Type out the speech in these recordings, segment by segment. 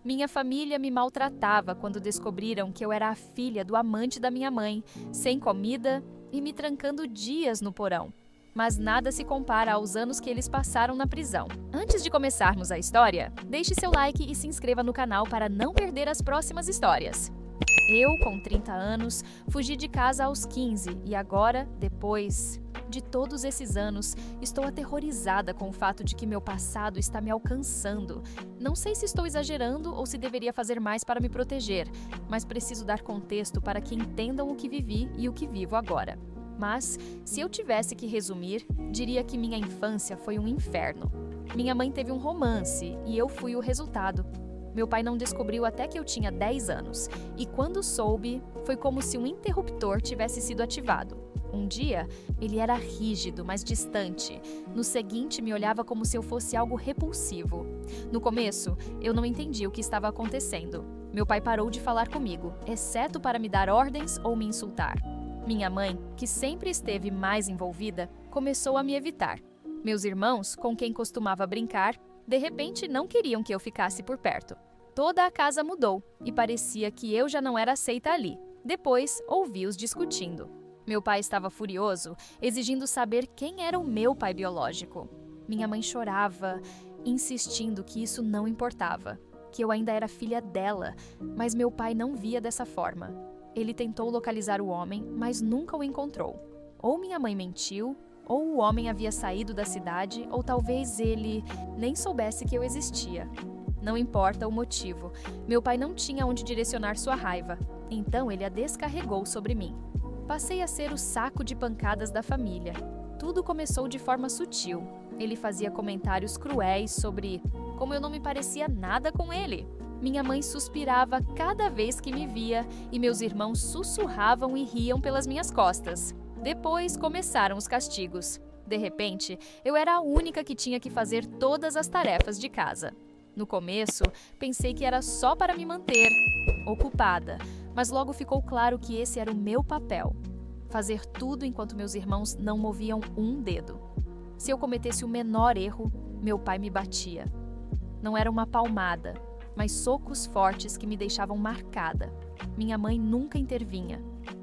Minha família me maltratava quando descobriram que eu era a filha do amante da minha mãe, sem comida e me trancando dias no porão. Mas nada se compara aos anos que eles passaram na prisão. Antes de começarmos a história, deixe seu like e se inscreva no canal para não perder as próximas histórias. Eu, com 30 anos, fugi de casa aos 15 e agora, depois de todos esses anos, estou aterrorizada com o fato de que meu passado está me alcançando. Não sei se estou exagerando ou se deveria fazer mais para me proteger, mas preciso dar contexto para que entendam o que vivi e o que vivo agora. Mas, se eu tivesse que resumir, diria que minha infância foi um inferno. Minha mãe teve um romance e eu fui o resultado. Meu pai não descobriu até que eu tinha 10 anos, e quando soube, foi como se um interruptor tivesse sido ativado. Um dia, ele era rígido, mas distante. No seguinte, me olhava como se eu fosse algo repulsivo. No começo, eu não entendi o que estava acontecendo. Meu pai parou de falar comigo, exceto para me dar ordens ou me insultar. Minha mãe, que sempre esteve mais envolvida, começou a me evitar. Meus irmãos, com quem costumava brincar, de repente não queriam que eu ficasse por perto. Toda a casa mudou e parecia que eu já não era aceita ali. Depois, ouvi-os discutindo. Meu pai estava furioso, exigindo saber quem era o meu pai biológico. Minha mãe chorava, insistindo que isso não importava, que eu ainda era filha dela, mas meu pai não via dessa forma. Ele tentou localizar o homem, mas nunca o encontrou. Ou minha mãe mentiu, ou o homem havia saído da cidade, ou talvez ele nem soubesse que eu existia. Não importa o motivo, meu pai não tinha onde direcionar sua raiva, então ele a descarregou sobre mim. Passei a ser o saco de pancadas da família. Tudo começou de forma sutil. Ele fazia comentários cruéis sobre como eu não me parecia nada com ele. Minha mãe suspirava cada vez que me via e meus irmãos sussurravam e riam pelas minhas costas. Depois começaram os castigos. De repente, eu era a única que tinha que fazer todas as tarefas de casa. No começo, pensei que era só para me manter ocupada, mas logo ficou claro que esse era o meu papel. Fazer tudo enquanto meus irmãos não moviam um dedo. Se eu cometesse o menor erro, meu pai me batia. Não era uma palmada, mas socos fortes que me deixavam marcada. Minha mãe nunca intervinha.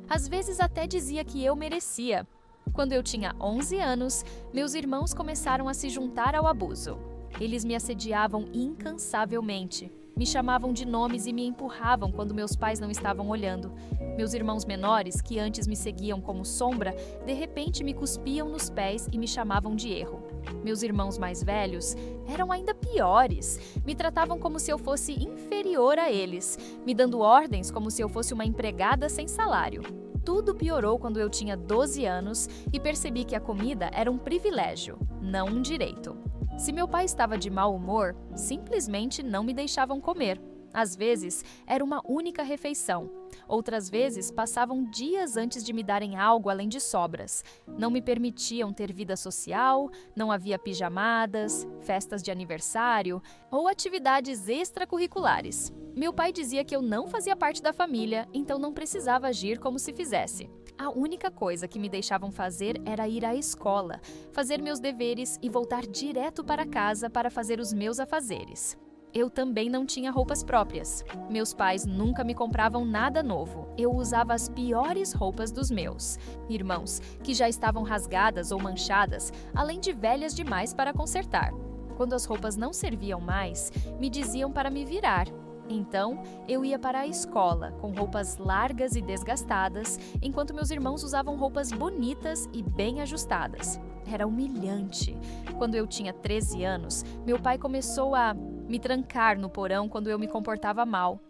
Às vezes até dizia que eu merecia. Quando eu tinha 11 anos, meus irmãos começaram a se juntar ao abuso. Eles me assediavam incansavelmente. Me chamavam de nomes e me empurravam quando meus pais não estavam olhando. Meus irmãos menores, que antes me seguiam como sombra, de repente me cuspiam nos pés e me chamavam de erro. Meus irmãos mais velhos eram ainda piores. Me tratavam como se eu fosse inferior a eles, me dando ordens como se eu fosse uma empregada sem salário. Tudo piorou quando eu tinha 12 anos e percebi que a comida era um privilégio, não um direito. Se meu pai estava de mau humor, simplesmente não me deixavam comer. Às vezes, era uma única refeição. Outras vezes, passavam dias antes de me darem algo além de sobras. Não me permitiam ter vida social, não havia pijamadas, festas de aniversário ou atividades extracurriculares. Meu pai dizia que eu não fazia parte da família, então não precisava agir como se fizesse. A única coisa que me deixavam fazer era ir à escola, fazer meus deveres e voltar direto para casa para fazer os meus afazeres. Eu também não tinha roupas próprias. Meus pais nunca me compravam nada novo. Eu usava as piores roupas dos meus irmãos, que já estavam rasgadas ou manchadas, além de velhas demais para consertar. Quando as roupas não serviam mais, me diziam para me virar. Então, eu ia para a escola com roupas largas e desgastadas, enquanto meus irmãos usavam roupas bonitas e bem ajustadas. Era humilhante. Quando eu tinha 13 anos, meu pai começou a me trancar no porão quando eu me comportava mal.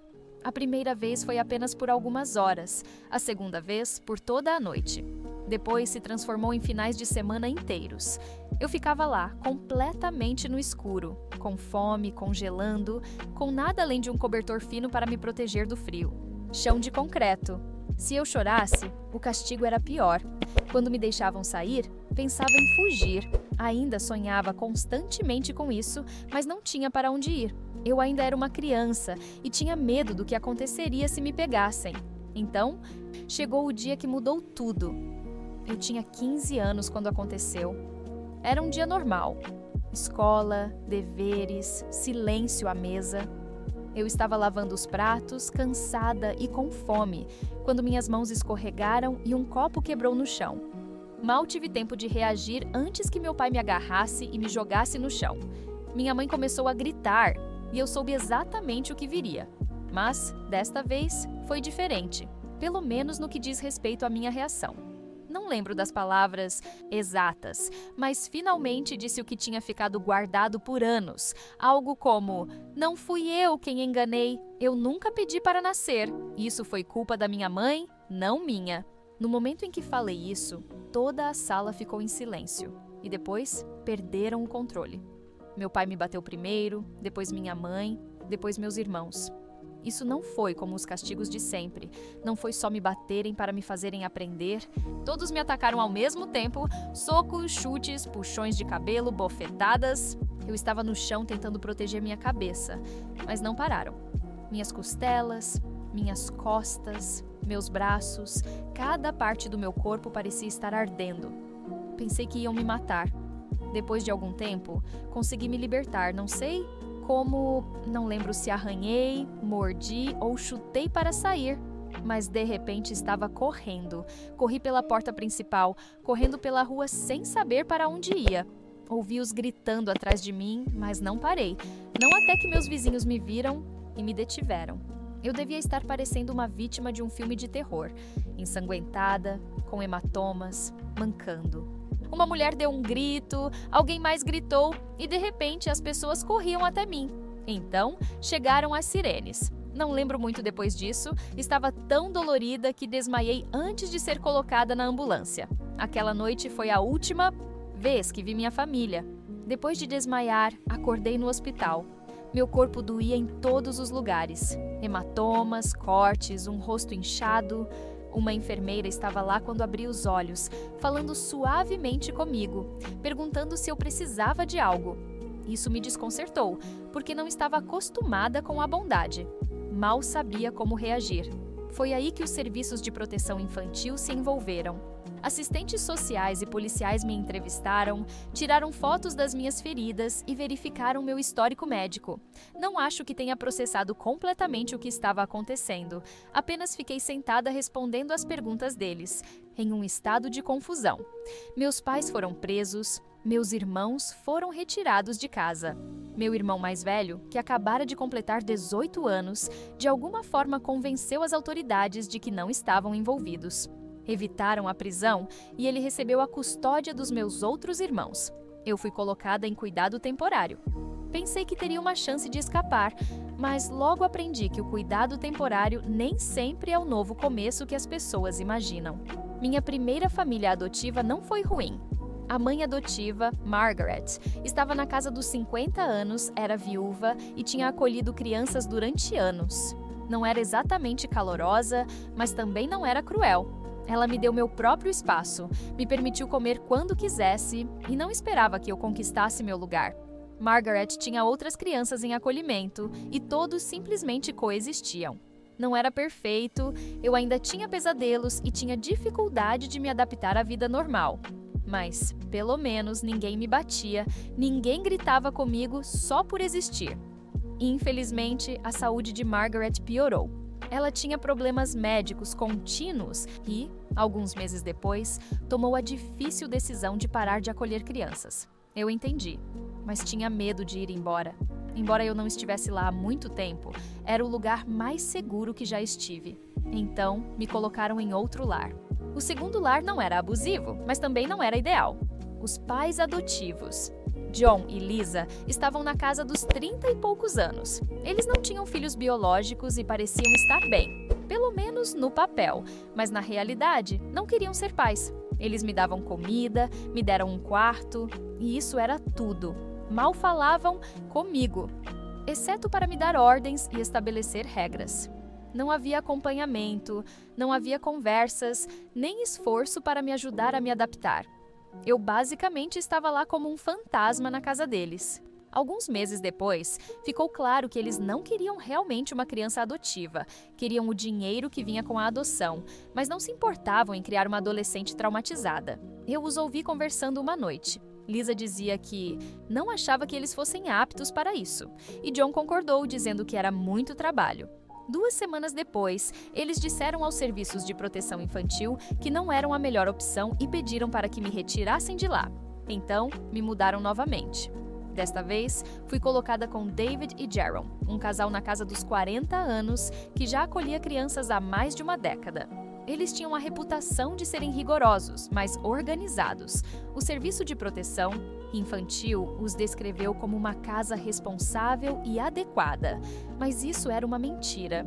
A primeira vez foi apenas por algumas horas, a segunda vez por toda a noite. Depois se transformou em finais de semana inteiros. Eu ficava lá, completamente no escuro, com fome, congelando, com nada além de um cobertor fino para me proteger do frio. Chão de concreto. Se eu chorasse, o castigo era pior. Quando me deixavam sair, pensava em fugir. Ainda sonhava constantemente com isso, mas não tinha para onde ir. Eu ainda era uma criança e tinha medo do que aconteceria se me pegassem. Então, chegou o dia que mudou tudo. Eu tinha 15 anos quando aconteceu. Era um dia normal. Escola, deveres, silêncio à mesa. Eu estava lavando os pratos, cansada e com fome, quando minhas mãos escorregaram e um copo quebrou no chão. Mal tive tempo de reagir antes que meu pai me agarrasse e me jogasse no chão. Minha mãe começou a gritar e eu soube exatamente o que viria. Mas, desta vez, foi diferente, pelo menos no que diz respeito à minha reação. Não lembro das palavras exatas, mas finalmente disse o que tinha ficado guardado por anos. Algo como: "Não fui eu quem enganei, eu nunca pedi para nascer. Isso foi culpa da minha mãe, não minha." No momento em que falei isso, toda a sala ficou em silêncio e depois perderam o controle. Meu pai me bateu primeiro, depois minha mãe, depois meus irmãos. Isso não foi como os castigos de sempre. Não foi só me baterem para me fazerem aprender. Todos me atacaram ao mesmo tempo, socos, chutes, puxões de cabelo, bofetadas. Eu estava no chão tentando proteger minha cabeça, mas não pararam. Minhas costelas, minhas costas, meus braços, cada parte do meu corpo parecia estar ardendo. Pensei que iam me matar. Depois de algum tempo, consegui me libertar, não sei como, não lembro se arranhei, mordi ou chutei para sair, mas de repente estava correndo. Corri pela porta principal, correndo pela rua sem saber para onde ia. Ouvi-os gritando atrás de mim, mas não parei. Não até que meus vizinhos me viram e me detiveram. Eu devia estar parecendo uma vítima de um filme de terror, ensanguentada, com hematomas, mancando. Uma mulher deu um grito, alguém mais gritou e de repente as pessoas corriam até mim. Então, chegaram as sirenes. Não lembro muito depois disso, estava tão dolorida que desmaiei antes de ser colocada na ambulância. Aquela noite foi a última vez que vi minha família. Depois de desmaiar, acordei no hospital. Meu corpo doía em todos os lugares. Hematomas, cortes, um rosto inchado. Uma enfermeira estava lá quando abri os olhos, falando suavemente comigo, perguntando se eu precisava de algo. Isso me desconcertou, porque não estava acostumada com a bondade. Mal sabia como reagir. Foi aí que os serviços de proteção infantil se envolveram. Assistentes sociais e policiais me entrevistaram, tiraram fotos das minhas feridas e verificaram meu histórico médico. Não acho que tenha processado completamente o que estava acontecendo, apenas fiquei sentada respondendo às perguntas deles, em um estado de confusão. Meus pais foram presos, meus irmãos foram retirados de casa. Meu irmão mais velho, que acabara de completar 18 anos, de alguma forma convenceu as autoridades de que não estavam envolvidos. Evitaram a prisão e ele recebeu a custódia dos meus outros irmãos. Eu fui colocada em cuidado temporário. Pensei que teria uma chance de escapar, mas logo aprendi que o cuidado temporário nem sempre é o novo começo que as pessoas imaginam. Minha primeira família adotiva não foi ruim. A mãe adotiva, Margaret, estava na casa dos 50 anos, era viúva e tinha acolhido crianças durante anos. Não era exatamente calorosa, mas também não era cruel. Ela me deu meu próprio espaço, me permitiu comer quando quisesse e não esperava que eu conquistasse meu lugar. Margaret tinha outras crianças em acolhimento e todos simplesmente coexistiam. Não era perfeito, eu ainda tinha pesadelos e tinha dificuldade de me adaptar à vida normal. Mas, pelo menos, ninguém me batia, ninguém gritava comigo só por existir. Infelizmente, a saúde de Margaret piorou. Ela tinha problemas médicos contínuos e, alguns meses depois, tomou a difícil decisão de parar de acolher crianças. Eu entendi, mas tinha medo de ir embora. Embora eu não estivesse lá há muito tempo, era o lugar mais seguro que já estive. Então, me colocaram em outro lar. O segundo lar não era abusivo, mas também não era ideal. Os pais adotivos. John e Lisa estavam na casa dos 30 e poucos anos. Eles não tinham filhos biológicos e pareciam estar bem, pelo menos no papel, mas na realidade não queriam ser pais. Eles me davam comida, me deram um quarto, e isso era tudo. Mal falavam comigo, exceto para me dar ordens e estabelecer regras. Não havia acompanhamento, não havia conversas, nem esforço para me ajudar a me adaptar. Eu basicamente estava lá como um fantasma na casa deles. Alguns meses depois, ficou claro que eles não queriam realmente uma criança adotiva, queriam o dinheiro que vinha com a adoção, mas não se importavam em criar uma adolescente traumatizada. Eu os ouvi conversando uma noite. Lisa dizia que não achava que eles fossem aptos para isso, e John concordou, dizendo que era muito trabalho. 2 semanas depois, eles disseram aos serviços de proteção infantil que não eram a melhor opção e pediram para que me retirassem de lá. Então, me mudaram novamente. Desta vez, fui colocada com David e Jaron, um casal na casa dos 40 anos que já acolhia crianças há mais de uma década. Eles tinham a reputação de serem rigorosos, mas organizados. O serviço de proteção infantil os descreveu como uma casa responsável e adequada, mas isso era uma mentira.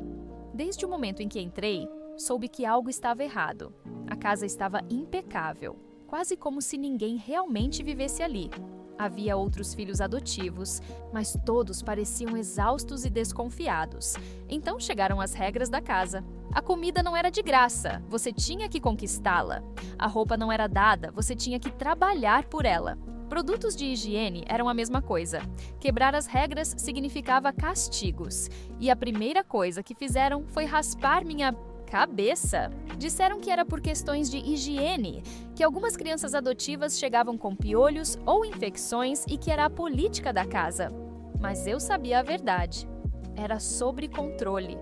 Desde o momento em que entrei, soube que algo estava errado. A casa estava impecável, quase como se ninguém realmente vivesse ali. Havia outros filhos adotivos, mas todos pareciam exaustos e desconfiados. Então chegaram as regras da casa. A comida não era de graça, você tinha que conquistá-la. A roupa não era dada, você tinha que trabalhar por ela. Produtos de higiene eram a mesma coisa. Quebrar as regras significava castigos. E a primeira coisa que fizeram foi raspar minha cabeça. Disseram que era por questões de higiene, que algumas crianças adotivas chegavam com piolhos ou infecções e que era a política da casa. Mas eu sabia a verdade. Era sobre controle.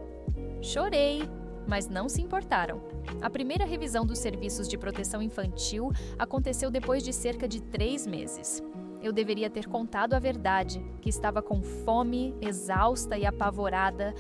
Chorei, mas não se importaram. A primeira revisão dos serviços de proteção infantil aconteceu depois de cerca de 3 meses. Eu deveria ter contado a verdade, que estava com fome, exausta e apavorada,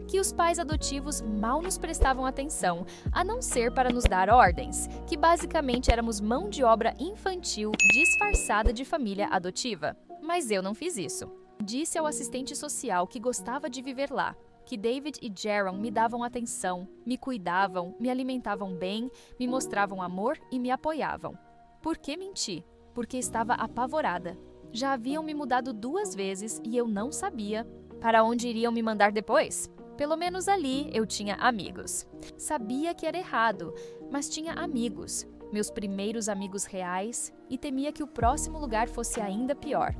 que os pais adotivos mal nos prestavam atenção, a não ser para nos dar ordens, que basicamente éramos mão de obra infantil disfarçada de família adotiva. Mas eu não fiz isso. Disse ao assistente social que gostava de viver lá, que David e Jaron me davam atenção, me cuidavam, me alimentavam bem, me mostravam amor e me apoiavam. Por que menti? Porque estava apavorada. Já haviam me mudado 2 vezes e eu não sabia para onde iriam me mandar depois. Pelo menos ali eu tinha amigos. Sabia que era errado, mas tinha amigos, meus primeiros amigos reais, e temia que o próximo lugar fosse ainda pior.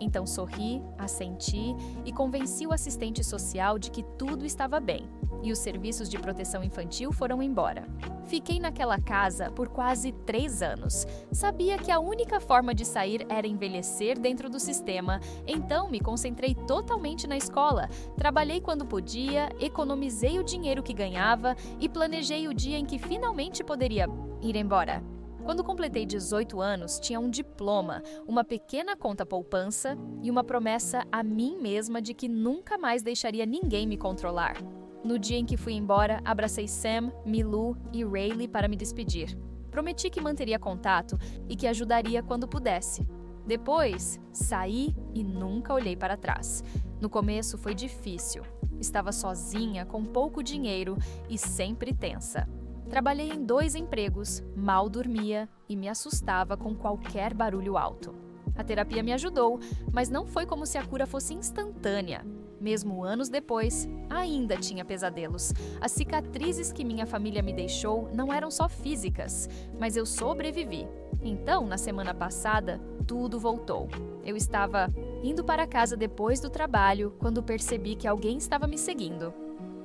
Então sorri, assenti e convenci o assistente social de que tudo estava bem, e os serviços de proteção infantil foram embora. Fiquei naquela casa por quase 3 anos. Sabia que a única forma de sair era envelhecer dentro do sistema, então me concentrei totalmente na escola, trabalhei quando podia, economizei o dinheiro que ganhava e planejei o dia em que finalmente poderia ir embora. Quando completei 18 anos, tinha um diploma, uma pequena conta poupança e uma promessa a mim mesma de que nunca mais deixaria ninguém me controlar. No dia em que fui embora, abracei Sam, Milou e Rayleigh para me despedir. Prometi que manteria contato e que ajudaria quando pudesse. Depois, saí e nunca olhei para trás. No começo foi difícil. Estava sozinha, com pouco dinheiro e sempre tensa. Trabalhei em 2 empregos, mal dormia e me assustava com qualquer barulho alto. A terapia me ajudou, mas não foi como se a cura fosse instantânea. Mesmo anos depois, ainda tinha pesadelos. As cicatrizes que minha família me deixou não eram só físicas, mas eu sobrevivi. Então, na semana passada, tudo voltou. Eu estava indo para casa depois do trabalho quando percebi que alguém estava me seguindo.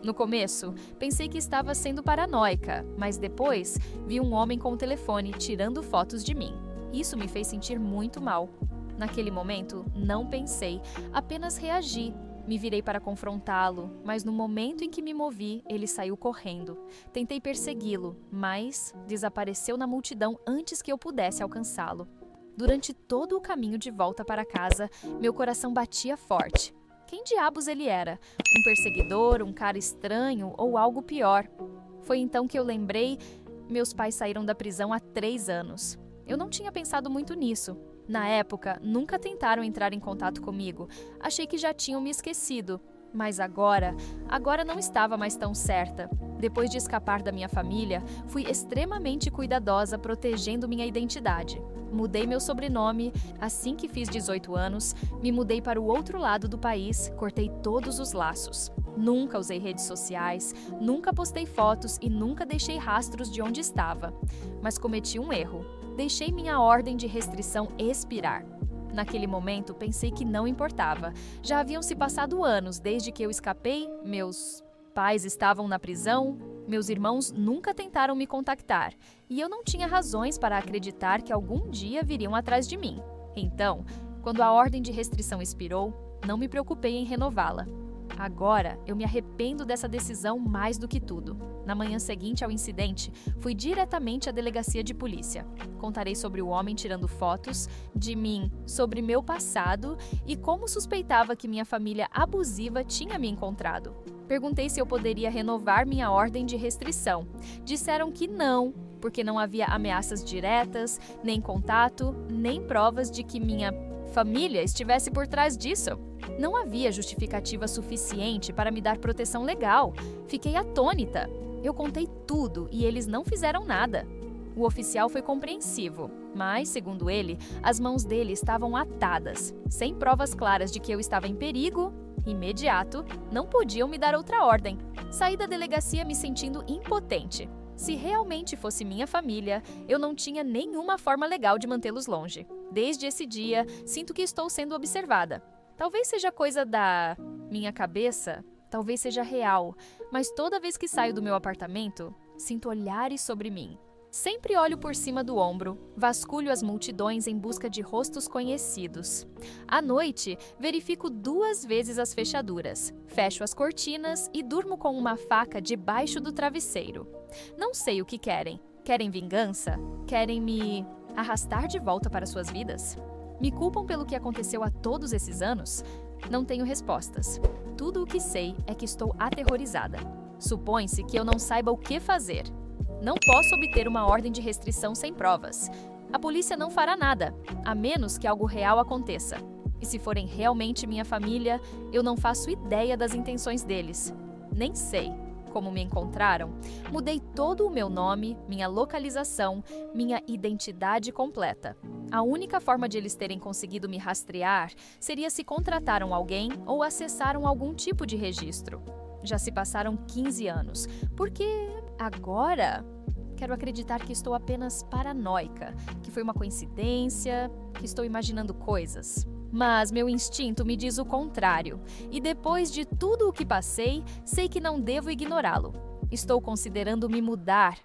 No começo, pensei que estava sendo paranoica, mas depois vi um homem com o telefone tirando fotos de mim. Isso me fez sentir muito mal. Naquele momento, não pensei, apenas reagi. Me virei para confrontá-lo, mas no momento em que me movi, ele saiu correndo. Tentei persegui-lo, mas desapareceu na multidão antes que eu pudesse alcançá-lo. Durante todo o caminho de volta para casa, meu coração batia forte. Quem diabos ele era? Um perseguidor, um cara estranho ou algo pior? Foi então que eu lembrei, meus pais saíram da prisão há 3 anos. Eu não tinha pensado muito nisso. Na época, nunca tentaram entrar em contato comigo. Achei que já tinham me esquecido. Mas agora não estava mais tão certa. Depois de escapar da minha família, fui extremamente cuidadosa protegendo minha identidade. Mudei meu sobrenome, assim que fiz 18 anos, me mudei para o outro lado do país, cortei todos os laços. Nunca usei redes sociais, nunca postei fotos e nunca deixei rastros de onde estava. Mas cometi um erro. Deixei minha ordem de restrição expirar. Naquele momento, pensei que não importava. Já haviam se passado anos desde que eu escapei, meus pais estavam na prisão, meus irmãos nunca tentaram me contactar, e eu não tinha razões para acreditar que algum dia viriam atrás de mim. Então, quando a ordem de restrição expirou, não me preocupei em renová-la. Agora, eu me arrependo dessa decisão mais do que tudo. Na manhã seguinte ao incidente, fui diretamente à delegacia de polícia. Contarei sobre o homem tirando fotos, de mim, sobre meu passado e como suspeitava que minha família abusiva tinha me encontrado. Perguntei se eu poderia renovar minha ordem de restrição. Disseram que não, porque não havia ameaças diretas, nem contato, nem provas de que minha família estivesse por trás disso. Não havia justificativa suficiente para me dar proteção legal. Fiquei atônita. Eu contei tudo e eles não fizeram nada. O oficial foi compreensivo, mas, segundo ele, as mãos dele estavam atadas. Sem provas claras de que eu estava em perigo imediato, não podiam me dar outra ordem. Saí da delegacia me sentindo impotente. Se realmente fosse minha família, eu não tinha nenhuma forma legal de mantê-los longe. Desde esse dia, sinto que estou sendo observada. Talvez seja coisa da minha cabeça, talvez seja real, mas toda vez que saio do meu apartamento, sinto olhares sobre mim. Sempre olho por cima do ombro, vasculho as multidões em busca de rostos conhecidos. À noite, verifico 2 vezes as fechaduras, fecho as cortinas e durmo com uma faca debaixo do travesseiro. Não sei o que querem. Querem vingança? Querem me arrastar de volta para suas vidas? Me culpam pelo que aconteceu há todos esses anos? Não tenho respostas. Tudo o que sei é que estou aterrorizada. Supõe-se que eu não saiba o que fazer. Não posso obter uma ordem de restrição sem provas. A polícia não fará nada, a menos que algo real aconteça. E se forem realmente minha família, eu não faço ideia das intenções deles. Nem sei como me encontraram. Mudei todo o meu nome, minha localização, minha identidade completa. A única forma de eles terem conseguido me rastrear seria se contrataram alguém ou acessaram algum tipo de registro. Já se passaram 15 anos. Por que agora? Quero acreditar que estou apenas paranoica, que foi uma coincidência, que estou imaginando coisas. Mas meu instinto me diz o contrário, e depois de tudo o que passei, sei que não devo ignorá-lo. Estou considerando me mudar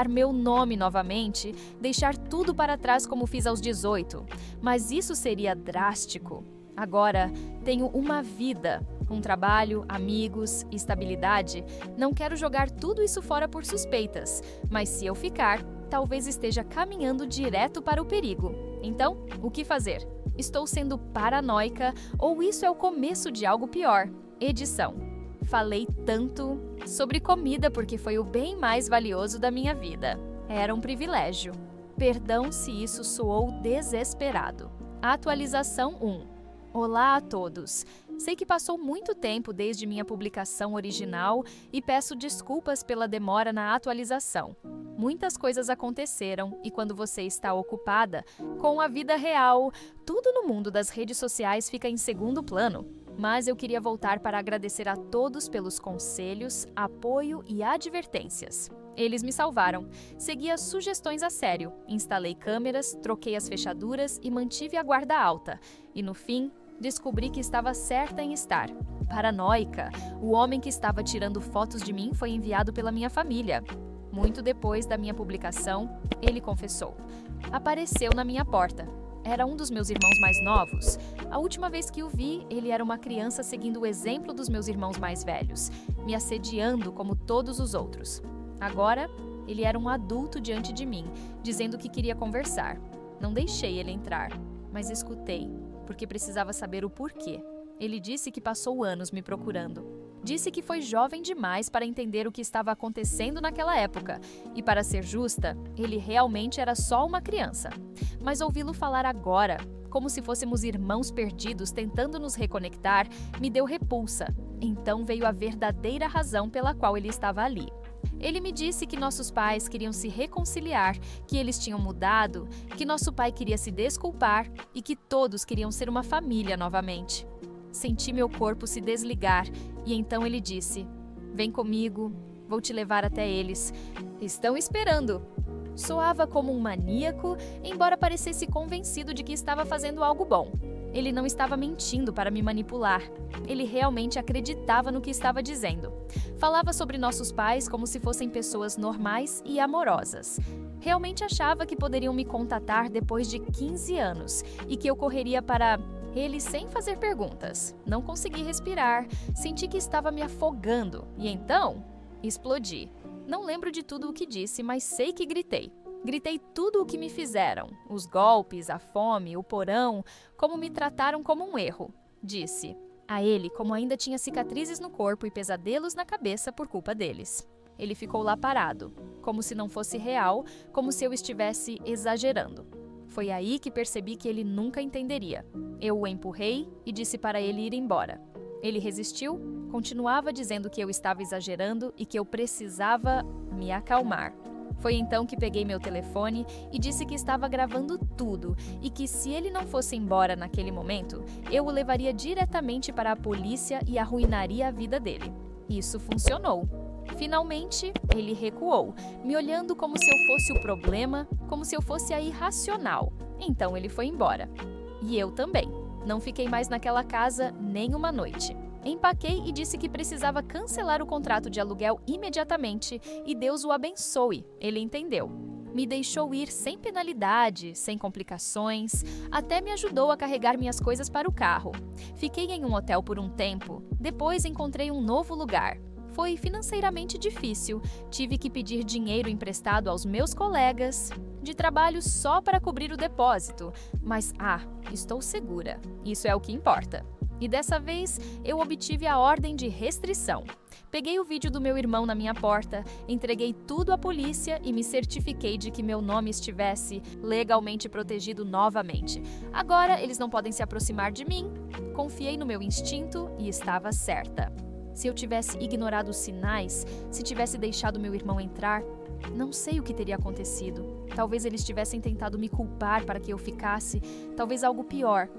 meu nome novamente, deixar tudo para trás como fiz aos 18. Mas isso seria drástico. Agora, tenho uma vida, um trabalho, amigos, estabilidade. Não quero jogar tudo isso fora por suspeitas, mas se eu ficar, talvez esteja caminhando direto para o perigo. Então, o que fazer? Estou sendo paranoica ou isso é o começo de algo pior? Edição. Falei tanto sobre comida porque foi o bem mais valioso da minha vida. Era um privilégio. Perdão se isso soou desesperado. Atualização 1. Olá a todos! Sei que passou muito tempo desde minha publicação original e peço desculpas pela demora na atualização. Muitas coisas aconteceram e quando você está ocupada com a vida real, tudo no mundo das redes sociais fica em segundo plano. Mas eu queria voltar para agradecer a todos pelos conselhos, apoio e advertências. Eles me salvaram. Segui as sugestões a sério, instalei câmeras, troquei as fechaduras e mantive a guarda alta. E no fim, descobri que estava certa em estar. Paranoica, o homem que estava tirando fotos de mim foi enviado pela minha família. Muito depois da minha publicação, ele confessou. Apareceu na minha porta. Era um dos meus irmãos mais novos. A última vez que o vi, ele era uma criança seguindo o exemplo dos meus irmãos mais velhos, me assediando como todos os outros. Agora, ele era um adulto diante de mim, dizendo que queria conversar. Não deixei ele entrar, mas escutei, porque precisava saber o porquê. Ele disse que passou anos me procurando. Disse que foi jovem demais para entender o que estava acontecendo naquela época. E para ser justa, ele realmente era só uma criança. Mas ouvi-lo falar agora, como se fôssemos irmãos perdidos tentando nos reconectar, me deu repulsa. Então veio a verdadeira razão pela qual ele estava ali. Ele me disse que nossos pais queriam se reconciliar, que eles tinham mudado, que nosso pai queria se desculpar e que todos queriam ser uma família novamente. Senti meu corpo se desligar e então ele disse: "Vem comigo, vou te levar até eles. Estão esperando." Soava como um maníaco, embora parecesse convencido de que estava fazendo algo bom. Ele não estava mentindo para me manipular. Ele realmente acreditava no que estava dizendo. Falava sobre nossos pais como se fossem pessoas normais e amorosas. Realmente achava que poderiam me contatar depois de 15 anos e que eu correria para ele sem fazer perguntas. Não consegui respirar, senti que estava me afogando e então explodi. Não lembro de tudo o que disse, mas sei que gritei. Gritei tudo o que me fizeram, os golpes, a fome, o porão, como me trataram como um erro. Disse a ele como ainda tinha cicatrizes no corpo e pesadelos na cabeça por culpa deles. Ele ficou lá parado, como se não fosse real, como se eu estivesse exagerando. Foi aí que percebi que ele nunca entenderia. Eu o empurrei e disse para ele ir embora. Ele resistiu, continuava dizendo que eu estava exagerando e que eu precisava me acalmar. Foi então que peguei meu telefone e disse que estava gravando tudo e que se ele não fosse embora naquele momento, eu o levaria diretamente para a polícia e arruinaria a vida dele. Isso funcionou. Finalmente, ele recuou, me olhando como se eu fosse o problema, como se eu fosse a irracional. Então ele foi embora. E eu também. Não fiquei mais naquela casa nem uma noite. Empaquei e disse que precisava cancelar o contrato de aluguel imediatamente e Deus o abençoe. Ele entendeu. Me deixou ir sem penalidade, sem complicações, até me ajudou a carregar minhas coisas para o carro. Fiquei em um hotel por um tempo, depois encontrei um novo lugar. Foi financeiramente difícil, tive que pedir dinheiro emprestado aos meus colegas de trabalho só para cobrir o depósito, mas estou segura, isso é o que importa. E dessa vez, eu obtive a ordem de restrição. Peguei o vídeo do meu irmão na minha porta, entreguei tudo à polícia e me certifiquei de que meu nome estivesse legalmente protegido novamente. Agora, eles não podem se aproximar de mim. Confiei no meu instinto e estava certa. Se eu tivesse ignorado os sinais, se tivesse deixado meu irmão entrar, não sei o que teria acontecido. Talvez eles tivessem tentado me culpar para que eu ficasse, talvez algo pior.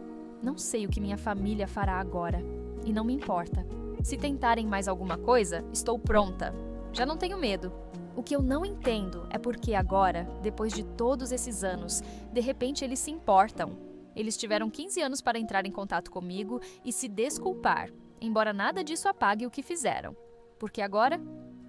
Não sei o que minha família fará agora. E não me importa. Se tentarem mais alguma coisa, estou pronta. Já não tenho medo. O que eu não entendo é porque agora, depois de todos esses anos, de repente eles se importam. Eles tiveram 15 anos para entrar em contato comigo e se desculpar, embora nada disso apague o que fizeram. Porque agora,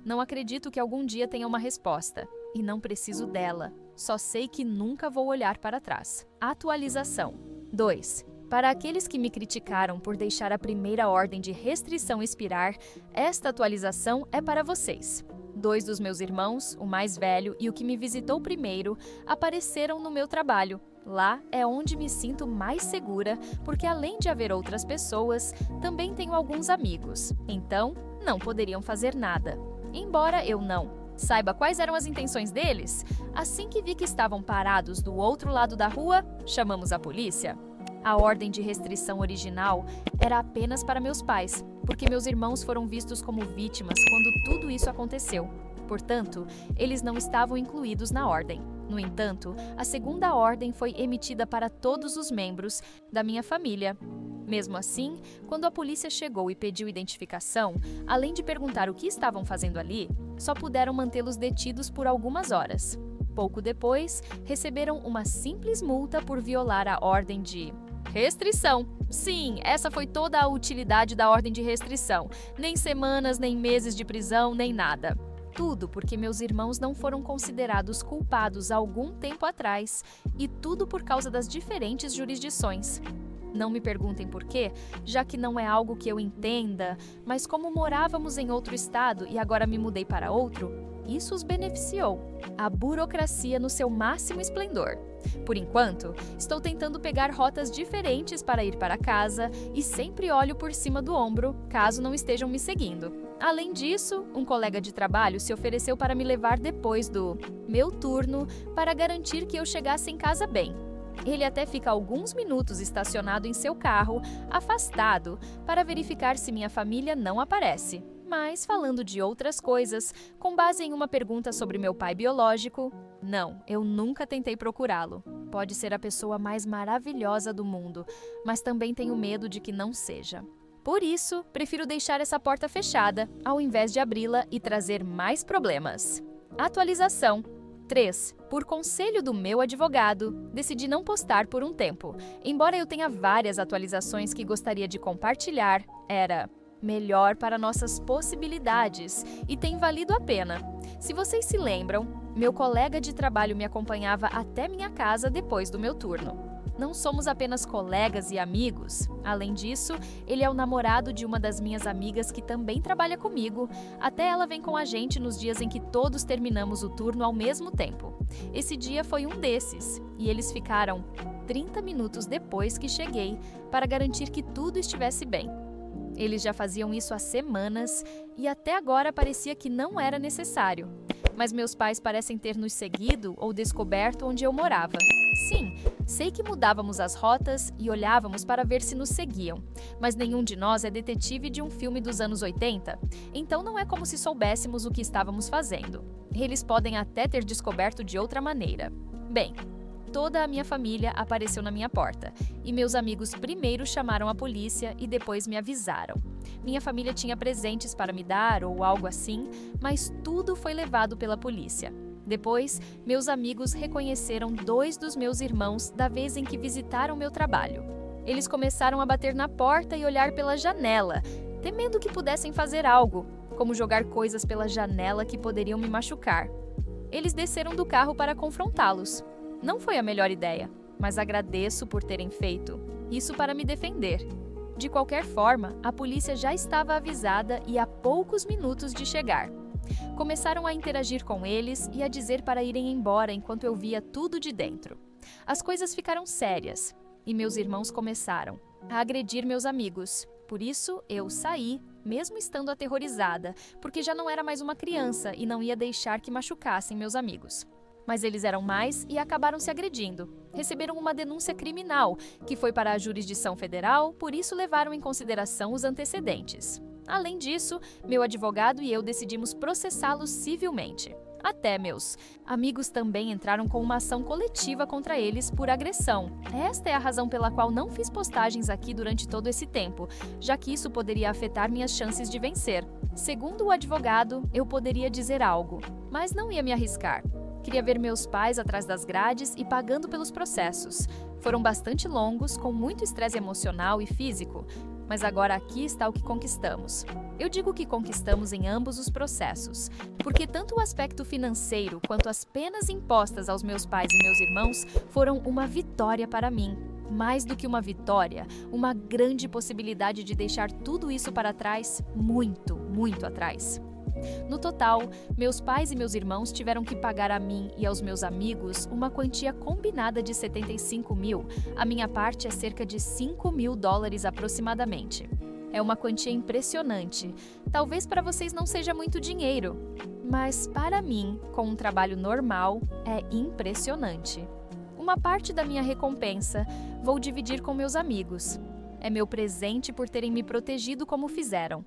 não acredito que algum dia tenha uma resposta. E não preciso dela. Só sei que nunca vou olhar para trás. Atualização. 2. Para aqueles que me criticaram por deixar a primeira ordem de restrição expirar, esta atualização é para vocês. 2 dos meus irmãos, o mais velho e o que me visitou primeiro, apareceram no meu trabalho. Lá é onde me sinto mais segura, porque além de haver outras pessoas, também tenho alguns amigos. Então, não poderiam fazer nada. Embora eu não saiba quais eram as intenções deles, assim que vi que estavam parados do outro lado da rua, chamamos a polícia. A ordem de restrição original era apenas para meus pais, porque meus irmãos foram vistos como vítimas quando tudo isso aconteceu. Portanto, eles não estavam incluídos na ordem. No entanto, a segunda ordem foi emitida para todos os membros da minha família. Mesmo assim, quando a polícia chegou e pediu identificação, além de perguntar o que estavam fazendo ali, só puderam mantê-los detidos por algumas horas. Pouco depois, receberam uma simples multa por violar a ordem de restrição. Sim, essa foi toda a utilidade da ordem de restrição. Nem semanas, nem meses de prisão, nem nada. Tudo porque meus irmãos não foram considerados culpados há algum tempo atrás, e tudo por causa das diferentes jurisdições. Não me perguntem por quê, já que não é algo que eu entenda, mas como morávamos em outro estado e agora me mudei para outro, isso os beneficiou. A burocracia no seu máximo esplendor. Por enquanto, estou tentando pegar rotas diferentes para ir para casa e sempre olho por cima do ombro, caso não estejam me seguindo. Além disso, um colega de trabalho se ofereceu para me levar depois do meu turno para garantir que eu chegasse em casa bem. Ele até fica alguns minutos estacionado em seu carro, afastado, para verificar se minha família não aparece. Mas, falando de outras coisas, com base em uma pergunta sobre meu pai biológico, não, eu nunca tentei procurá-lo. Pode ser a pessoa mais maravilhosa do mundo, mas também tenho medo de que não seja. Por isso, prefiro deixar essa porta fechada, ao invés de abri-la e trazer mais problemas. Atualização. 3. Por conselho do meu advogado, decidi não postar por um tempo. Embora eu tenha várias atualizações que gostaria de compartilhar, era melhor para nossas possibilidades e tem valido a pena. Se vocês se lembram, Meu colega de trabalho me acompanhava até minha casa depois do meu turno. Não somos apenas colegas e amigos. Além disso, ele é o namorado de uma das minhas amigas que também trabalha comigo. Até ela vem com a gente nos dias em que todos terminamos o turno ao mesmo tempo. Esse dia foi um desses, e eles ficaram 30 minutos depois que cheguei para garantir que tudo estivesse bem. Eles já faziam isso há semanas e até agora parecia que não era necessário. Mas meus pais parecem ter nos seguido ou descoberto onde eu morava. Sim, sei que mudávamos as rotas e olhávamos para ver se nos seguiam, mas nenhum de nós é detetive de um filme dos anos 80, então não é como se soubéssemos o que estávamos fazendo. Eles podem até ter descoberto de outra maneira. Bem, toda a minha família apareceu na minha porta, e meus amigos primeiro chamaram a polícia e depois me avisaram. Minha família tinha presentes para me dar ou algo assim, mas tudo foi levado pela polícia. Depois, meus amigos reconheceram 2 dos meus irmãos da vez em que visitaram meu trabalho. Eles começaram a bater na porta e olhar pela janela, temendo que pudessem fazer algo, como jogar coisas pela janela que poderiam me machucar. Eles desceram do carro para confrontá-los. Não foi a melhor ideia, mas agradeço por terem feito. Isso para me defender. De qualquer forma, a polícia já estava avisada e a poucos minutos de chegar. Começaram a interagir com eles e a dizer para irem embora enquanto eu via tudo de dentro. As coisas ficaram sérias e meus irmãos começaram a agredir meus amigos. Por isso, eu saí, mesmo estando aterrorizada, porque já não era mais uma criança e não ia deixar que machucassem meus amigos. Mas eles eram mais e acabaram se agredindo. Receberam uma denúncia criminal, que foi para a jurisdição federal, por isso levaram em consideração os antecedentes. Além disso, meu advogado e eu decidimos processá-los civilmente. Até meus amigos também entraram com uma ação coletiva contra eles por agressão. Esta é a razão pela qual não fiz postagens aqui durante todo esse tempo, já que isso poderia afetar minhas chances de vencer. Segundo o advogado, eu poderia dizer algo, mas não ia me arriscar. Queria ver meus pais atrás das grades e pagando pelos processos. Foram bastante longos, com muito estresse emocional e físico, mas agora aqui está o que conquistamos. Eu digo que conquistamos em ambos os processos, porque tanto o aspecto financeiro quanto as penas impostas aos meus pais e meus irmãos foram uma vitória para mim. Mais do que uma vitória, uma grande possibilidade de deixar tudo isso para trás, muito, muito atrás. No total, meus pais e meus irmãos tiveram que pagar a mim e aos meus amigos uma quantia combinada de 75 mil. A minha parte é cerca de 5 mil dólares aproximadamente. É uma quantia impressionante. Talvez para vocês não seja muito dinheiro, mas para mim, com um trabalho normal, é impressionante. Uma parte da minha recompensa vou dividir com meus amigos. É meu presente por terem me protegido como fizeram.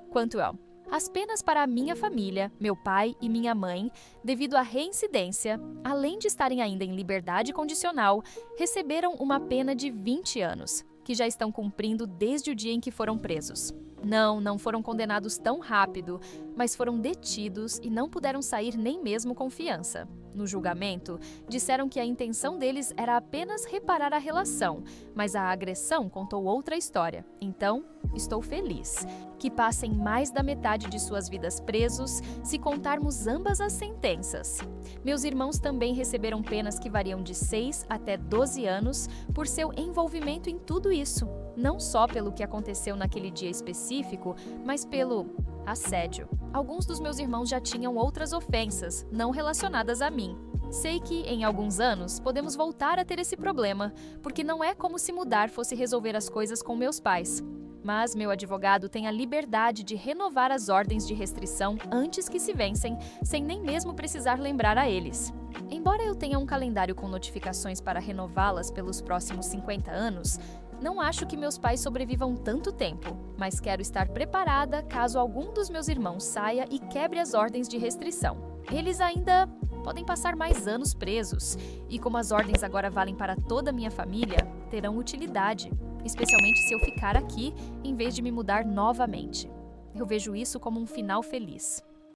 Quanto ao as penas para a minha família, meu pai e minha mãe, devido à reincidência, além de estarem ainda em liberdade condicional, receberam uma pena de 20 anos, que já estão cumprindo desde o dia em que foram presos. Não foram condenados tão rápido, mas foram detidos e não puderam sair nem mesmo com fiança. No julgamento, disseram que a intenção deles era apenas reparar a relação, mas a agressão contou outra história. Então, estou feliz que passem mais da metade de suas vidas presos, se contarmos ambas as sentenças. Meus irmãos também receberam penas que variam de 6 até 12 anos por seu envolvimento em tudo isso. Não só pelo que aconteceu naquele dia específico, mas pelo assédio. Alguns dos meus irmãos já tinham outras ofensas, não relacionadas a mim. Sei que, em alguns anos, podemos voltar a ter esse problema, porque não é como se mudar fosse resolver as coisas com meus pais. Mas meu advogado tem a liberdade de renovar as ordens de restrição antes que se vencem, sem nem mesmo precisar lembrar a eles. Embora eu tenha um calendário com notificações para renová-las pelos próximos 50 anos, não acho que meus pais sobrevivam tanto tempo, mas quero estar preparada caso algum dos meus irmãos saia e quebre as ordens de restrição. Eles ainda podem passar mais anos presos, e como as ordens agora valem para toda a minha família, terão utilidade, especialmente se eu ficar aqui em vez de me mudar novamente. Eu vejo isso como um final feliz.